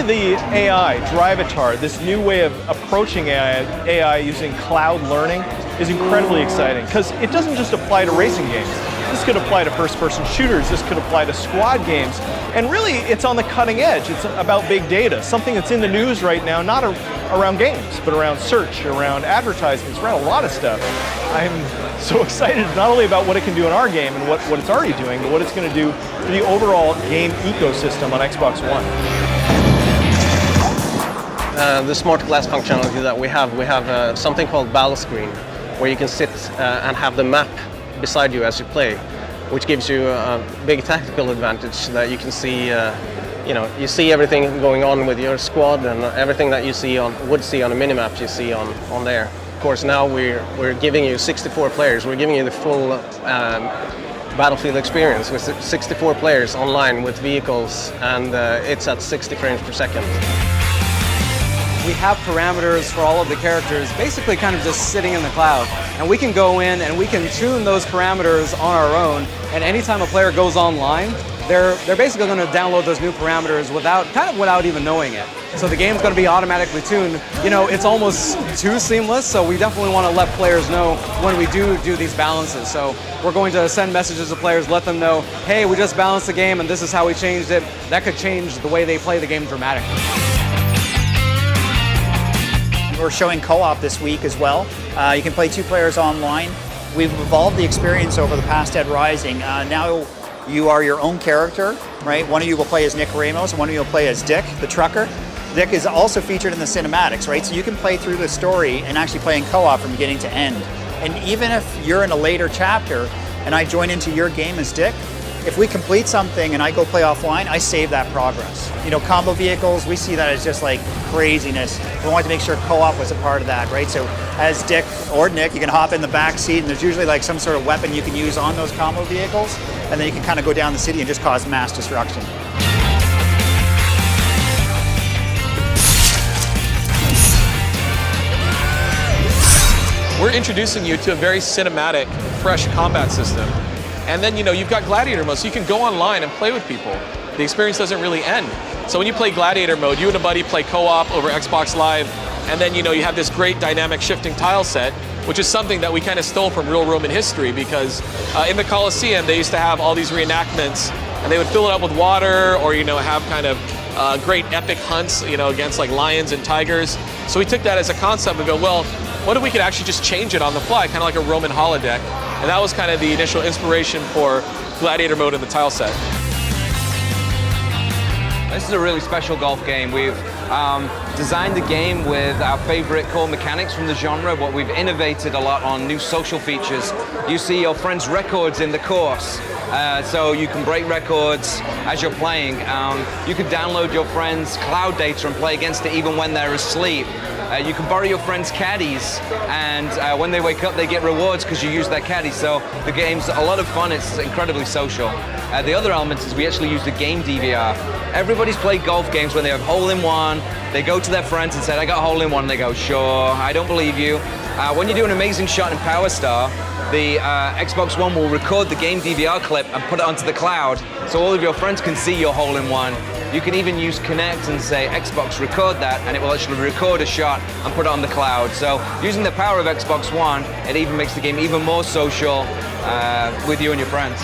really the AI, Drivatar, this new way of approaching AI using cloud learning is incredibly exciting because it doesn't just apply to racing games. This could apply to first-person shooters, this could apply to squad games, and really it's on the cutting edge. It's about big data, something that's in the news right now, not around games, but around search, around advertisements, around a lot of stuff. I'm so excited not only about what it can do in our game and what it's already doing, but what it's going to do for the overall game ecosystem on Xbox One. The smart glass functionality that we have something called Battle Screen, where you can sit and have the map beside you as you play, which gives you a big tactical advantage that you can see, you see everything going on with your squad, and everything that you would see on a minimap you see on there. Of course, now we're giving you 64 players. We're giving you the full Battlefield experience with 64 players online with vehicles, and it's at 60 frames per second. We have parameters for all of the characters, basically kind of just sitting in the cloud. And we can go in and we can tune those parameters on our own, and anytime a player goes online, they're basically going to download those new parameters without even knowing it. So the game's going to be automatically tuned. You know, it's almost too seamless, so we definitely want to let players know when we do these balances. So we're going to send messages to players, let them know, hey, we just balanced the game and this is how we changed it. That could change the way they play the game dramatically. We're showing co-op this week as well. You can play 2 players online. We've evolved the experience over the past Dead Rising. Now you are your own character, right? One of you will play as Nick Ramos and one of you will play as Dick, the trucker. Dick is also featured in the cinematics, right? So you can play through the story and actually play in co-op from beginning to end. And even if you're in a later chapter and I join into your game as Dick, if we complete something and I go play offline, I save that progress. You know, combo vehicles, we see that as just like craziness. We wanted to make sure co-op was a part of that, right? So as Dick or Nick, you can hop in the back seat and there's usually like some sort of weapon you can use on those combo vehicles, and then you can kind of go down the city and just cause mass destruction. We're introducing you to a very cinematic, fresh combat system. And then, you've got Gladiator mode, so you can go online and play with people. The experience doesn't really end. So when you play Gladiator mode, you and a buddy play co-op over Xbox Live, and then, you have this great dynamic shifting tile set, which is something that we kind of stole from real Roman history, because in the Colosseum, they used to have all these reenactments, and they would fill it up with water, or, have kind of great epic hunts, against like lions and tigers. So we took that as a concept and go, well, what if we could actually just change it on the fly, kind of like a Roman holodeck? And that was kind of the initial inspiration for Gladiator mode in the tile set. This is a really special golf game. We've designed the game with our favorite core mechanics from the genre, but we've innovated a lot on new social features. You see your friends' records in the course, so you can break records as you're playing. You can download your friends' cloud data and play against it even when they're asleep. You can borrow your friends' caddies, and when they wake up, they get rewards because you use their caddies. So the game's a lot of fun. It's incredibly social. The other element is we actually use the game DVR. Everybody's played golf games when they have hole-in-one. They go to their friends and say, I got a hole-in-one. And they go, sure, I don't believe you. When you do an amazing shot in Power Star, the Xbox One will record the game DVR clip and put it onto the cloud, so all of your friends can see your hole-in-one. You can even use Kinect and say, Xbox, record that, and it will actually record a shot and put it on the cloud. So using the power of Xbox One, it even makes the game even more social with you and your friends.